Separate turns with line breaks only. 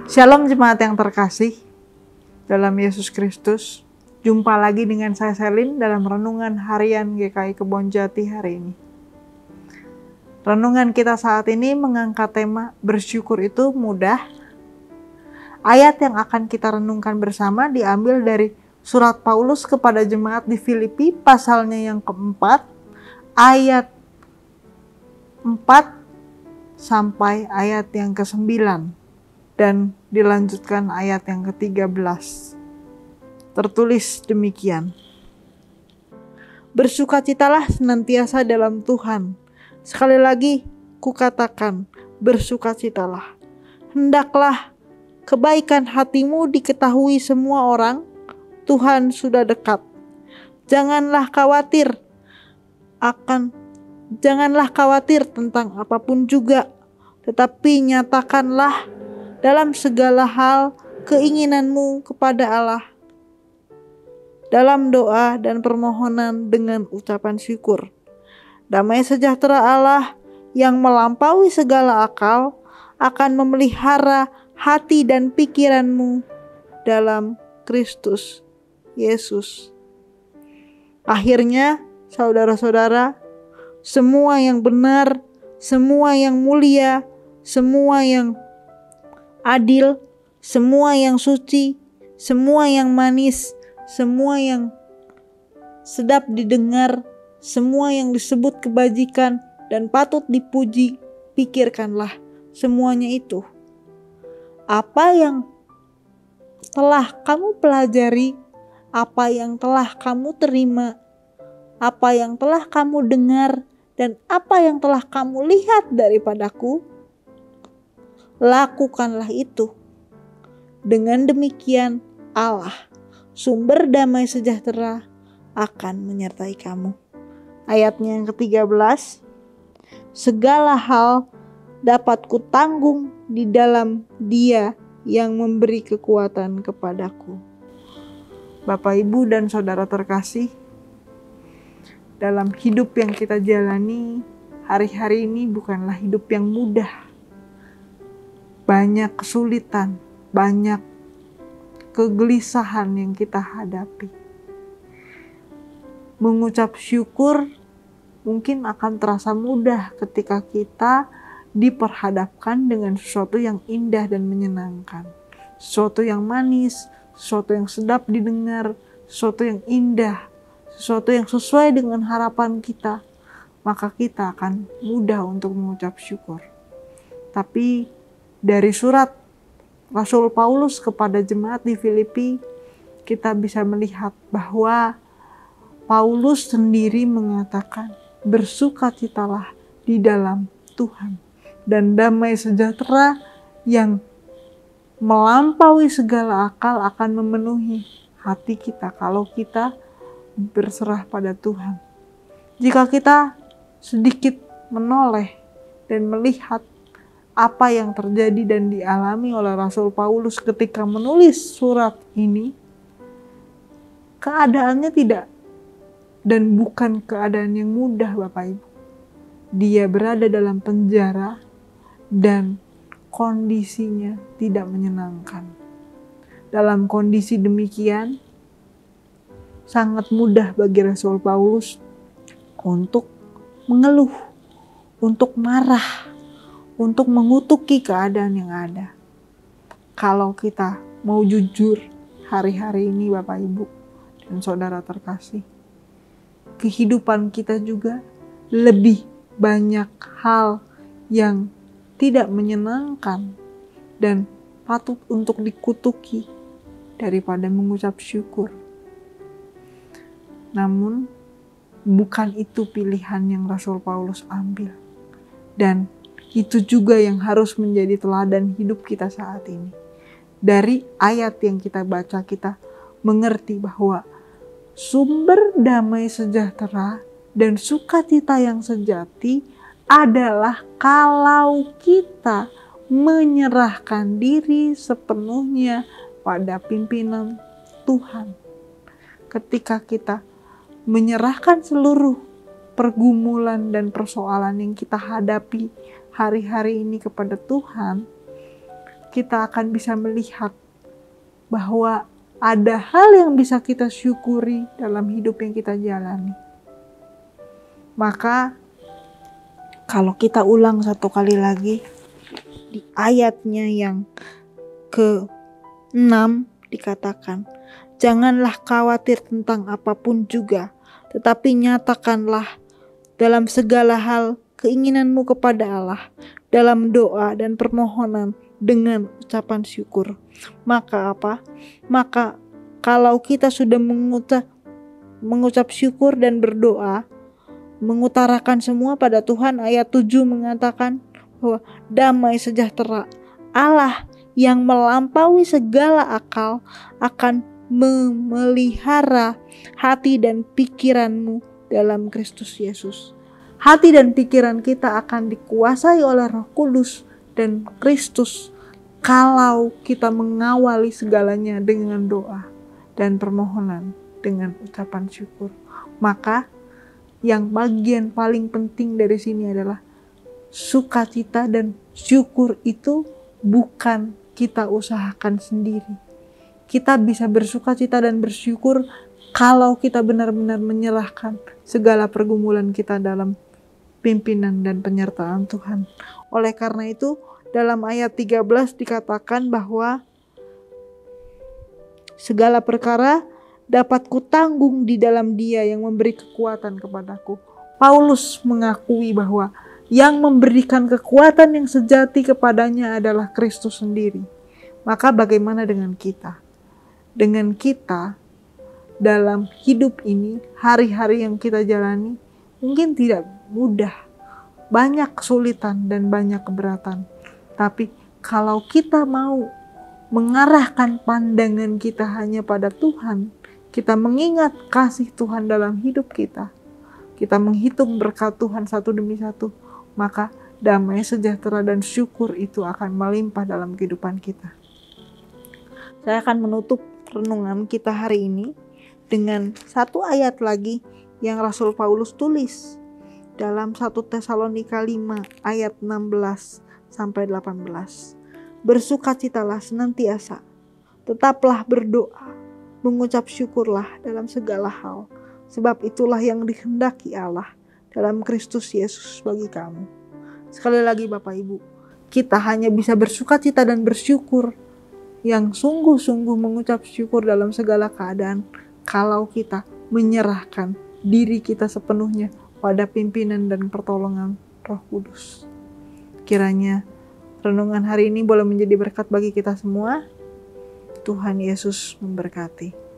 Shalom jemaat yang terkasih dalam Yesus Kristus. Jumpa lagi dengan saya Selin dalam Renungan Harian GKI Kebonjati hari ini. Renungan kita saat ini mengangkat tema bersyukur itu mudah. Ayat yang akan kita renungkan bersama diambil dari surat Paulus kepada jemaat di Filipi pasalnya yang keempat, ayat 4 sampai ayat yang ke-9. Dan dilanjutkan ayat yang ke-13. Tertulis demikian. Bersukacitalah senantiasa dalam Tuhan. Sekali lagi kukatakan, bersukacitalah. Hendaklah kebaikan hatimu diketahui semua orang. Tuhan sudah dekat. Janganlah khawatir tentang apapun juga, tetapi nyatakanlah dalam segala hal keinginanmu kepada Allah dalam doa dan permohonan dengan ucapan syukur. Damai sejahtera Allah yang melampaui segala akal akan memelihara hati dan pikiranmu dalam Kristus Yesus. Akhirnya, saudara-saudara, semua yang benar, semua yang mulia, semua yang adil, semua yang suci, semua yang manis, semua yang sedap didengar, semua yang disebut kebajikan dan patut dipuji, pikirkanlah semuanya itu. Apa yang telah kamu pelajari, apa yang telah kamu terima, apa yang telah kamu dengar, dan apa yang telah kamu lihat daripadaku, lakukanlah itu. Dengan demikian Allah, sumber damai sejahtera, akan menyertai kamu. Ayatnya yang ke-13. Segala hal dapat kutanggung di dalam Dia yang memberi kekuatan kepadaku. Bapak, Ibu, dan saudara terkasih, dalam hidup yang kita jalani hari-hari ini bukanlah hidup yang mudah. Banyak kesulitan, banyak kegelisahan yang kita hadapi. Mengucap syukur mungkin akan terasa mudah ketika kita diperhadapkan dengan sesuatu yang indah dan menyenangkan. Sesuatu yang manis, sesuatu yang sedap didengar, sesuatu yang indah, sesuatu yang sesuai dengan harapan kita. Maka kita akan mudah untuk mengucap syukur. Tapi dari surat Rasul Paulus kepada jemaat di Filipi, kita bisa melihat bahwa Paulus sendiri mengatakan, bersukacitalah di dalam Tuhan. Dan damai sejahtera yang melampaui segala akal akan memenuhi hati kita kalau kita berserah pada Tuhan. Jika kita sedikit menoleh dan melihat apa yang terjadi dan dialami oleh Rasul Paulus ketika menulis surat ini, keadaannya tidak dan bukan keadaan yang mudah, Bapak Ibu. Dia berada dalam penjara dan kondisinya tidak menyenangkan. Dalam kondisi demikian, sangat mudah bagi Rasul Paulus untuk mengeluh, untuk marah, untuk mengutuki keadaan yang ada. Kalau kita mau jujur hari-hari ini, Bapak, Ibu, dan saudara terkasih, kehidupan kita juga lebih banyak hal yang tidak menyenangkan dan patut untuk dikutuki daripada mengucap syukur. Namun, bukan itu pilihan yang Rasul Paulus ambil. Dan itu juga yang harus menjadi teladan hidup kita saat ini. Dari ayat yang kita baca, kita mengerti bahwa sumber damai sejahtera dan sukacita yang sejati adalah kalau kita menyerahkan diri sepenuhnya pada pimpinan Tuhan. Ketika kita menyerahkan seluruh pergumulan dan persoalan yang kita hadapi hari-hari ini kepada Tuhan, kita akan bisa melihat bahwa ada hal yang bisa kita syukuri dalam hidup yang kita jalani. Maka kalau kita ulang satu kali lagi, di ayatnya yang ke-6 dikatakan, janganlah khawatir tentang apapun juga, tetapi nyatakanlah dalam segala hal keinginanmu kepada Allah, dalam doa dan permohonan dengan ucapan syukur. Maka apa? Maka kalau kita sudah mengucap syukur dan berdoa, mengutarakan semua pada Tuhan, ayat 7 mengatakan bahwa damai sejahtera Allah yang melampaui segala akal akan memelihara hati dan pikiranmu dalam Kristus Yesus. Hati dan pikiran kita akan dikuasai oleh Roh Kudus dan Kristus kalau kita mengawali segalanya dengan doa dan permohonan dengan ucapan syukur. Maka yang bagian paling penting dari sini adalah sukacita dan syukur itu bukan kita usahakan sendiri. Kita bisa bersukacita dan bersyukur kalau kita benar-benar menyerahkan segala pergumulan kita dalam pimpinan dan penyertaan Tuhan. Oleh karena itu, dalam ayat 13 dikatakan bahwa segala perkara dapat kutanggung di dalam Dia yang memberi kekuatan kepadaku. Paulus mengakui bahwa yang memberikan kekuatan yang sejati kepadanya adalah Kristus sendiri. Maka bagaimana dengan kita? Dengan kita dalam hidup ini, hari-hari yang kita jalani mungkin tidak mudah. Banyak kesulitan dan banyak keberatan. Tapi kalau kita mau mengarahkan pandangan kita hanya pada Tuhan, kita mengingat kasih Tuhan dalam hidup kita menghitung berkat Tuhan satu demi satu, maka damai sejahtera dan syukur itu akan melimpah dalam kehidupan kita. Saya akan menutup renungan kita hari ini dengan satu ayat lagi yang Rasul Paulus tulis dalam 1 Tesalonika 5 ayat 16 sampai 18. Bersukacitalah senantiasa, tetaplah berdoa, mengucap syukurlah dalam segala hal, sebab itulah yang dikehendaki Allah dalam Kristus Yesus bagi kamu. Sekali lagi Bapak Ibu, kita hanya bisa bersukacita dan bersyukur yang sungguh-sungguh mengucap syukur dalam segala keadaan kalau kita menyerahkan diri kita sepenuhnya pada pimpinan dan pertolongan Roh Kudus. Kiranya renungan hari ini boleh menjadi berkat bagi kita semua. Tuhan Yesus memberkati.